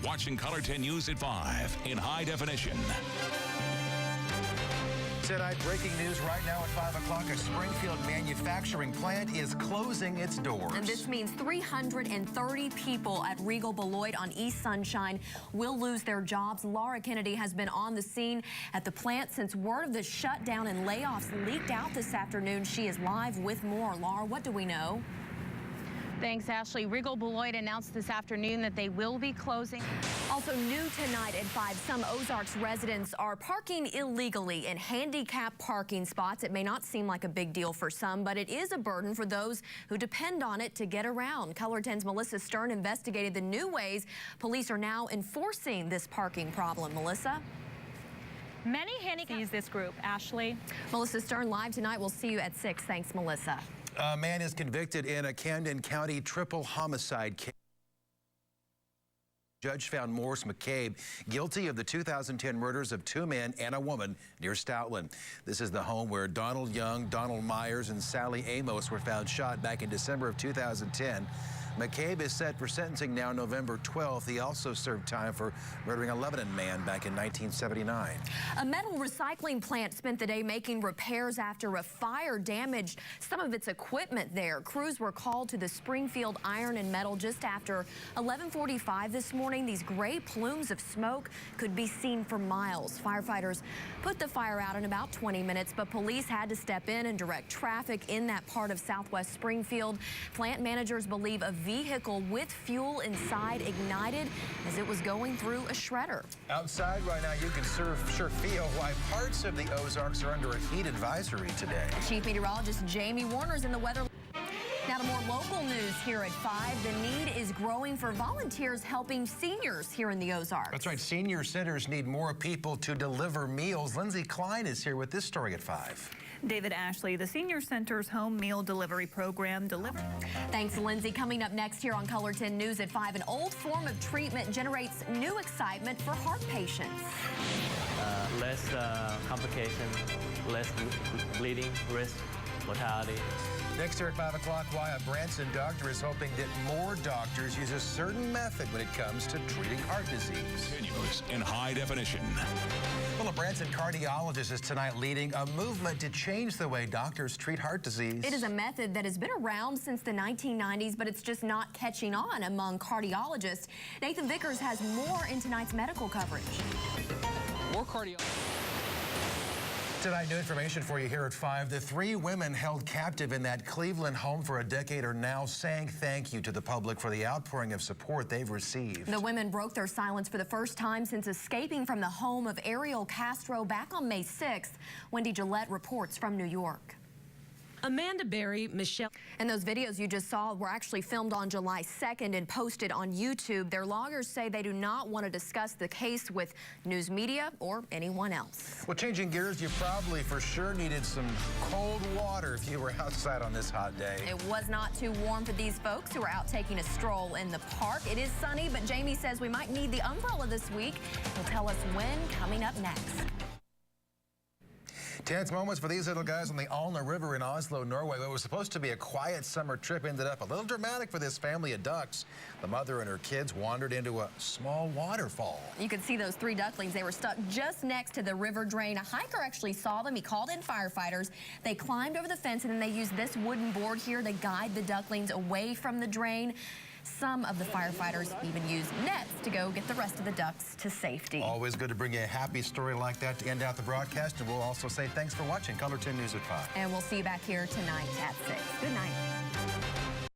watching Color 10 News at 5 in high definition. Tonight, breaking news right now at 5 o'clock. A Springfield manufacturing plant is closing its doors. And this means 330 people at Regal Beloit on East Sunshine will lose their jobs. Laura Kennedy has been on the scene at the plant since word of the shutdown and layoffs leaked out this afternoon. She is live with more. Laura, what do we know? Thanks, Ashley. Regal Beloit announced this afternoon that they will be closing. Also new tonight at 5, some Ozarks residents are parking illegally in handicapped parking spots. It may not seem like a big deal for some, but it is a burden for those who depend on it to get around. Color 10's Melissa Stern investigated the new ways police are now enforcing this parking problem. Melissa? Many handicapped this group, Ashley. Melissa Stern live tonight. We'll see you at 6. Thanks, Melissa. A man is convicted in a Camden County triple homicide case. Judge found Morris McCabe guilty of the 2010 murders of 2 men and a woman near Stoutland. This is the home where Donald Young, Donald Myers, and Sally Amos were found shot back in December of 2010. McCabe is set for sentencing now November 12th. He also served time for murdering a Lebanon man back in 1979. A metal recycling plant spent the day making repairs after a fire damaged some of its equipment there. Crews were called to the Springfield Iron and Metal just after 11:45 this morning. These gray plumes of smoke could be seen for miles. Firefighters put the fire out in about 20 minutes, but police had to step in and direct traffic in that part of Southwest Springfield. Plant managers believe a vehicle with fuel inside ignited as it was going through a shredder. Outside right now, you can sure feel why parts of the Ozarks are under a heat advisory today. Chief Meteorologist Jamie Warner's in the weather. Now to more local news here at 5. The need is growing for volunteers helping seniors here in the Ozarks. That's right. Senior centers need more people to deliver meals. Lindsay Klein is here with this story at 5. David Ashley, the Senior Center's home meal delivery program delivered. Thanks, Lindsay. Coming up next here on Color 10 News at 5, an old form of treatment generates new excitement for heart patients. Less complication, less bleeding, risk, mortality. Next here at 5 o'clock, why a Branson doctor is hoping that more doctors use a certain method when it comes to treating heart disease. Continues in high definition. Well, a Branson cardiologist is tonight leading a movement to change the way doctors treat heart disease. It is a method that has been around since the 1990s, but it's just not catching on among cardiologists. Nathan Vickers has more in tonight's medical coverage. More cardiologists. Tonight, new information for you here at 5. The 3 women held captive in that Cleveland home for a decade are now saying thank you to the public for the outpouring of support they've received. The women broke their silence for the first time since escaping from the home of Ariel Castro back on May 6th. Wendy Gillette reports from New York. Amanda Berry, Michelle. And those videos you just saw were actually filmed on July 2nd and posted on YouTube. Their lawyers say they do not want to discuss the case with news media or anyone else. Well, changing gears, you probably for sure needed some cold water if you were outside on this hot day. It was not too warm for these folks who are out taking a stroll in the park. It is sunny, but Jamie says we might need the umbrella this week. He'll tell us when, coming up next. Tense moments for these little guys on the Alna River in Oslo, Norway. What was supposed to be a quiet summer trip ended up a little dramatic for this family of ducks. The mother and her kids wandered into a small waterfall. You could see those 3 ducklings. They were stuck just next to the river drain. A hiker actually saw them. He called in firefighters. They climbed over the fence, and then they used this wooden board here to guide the ducklings away from the drain. Some of the firefighters even used nets to go get the rest of the ducks to safety. Always good to bring you a happy story like that to end out the broadcast. And we'll also say thanks for watching Color 10 News at 5. And we'll see you back here tonight at 6. Good night.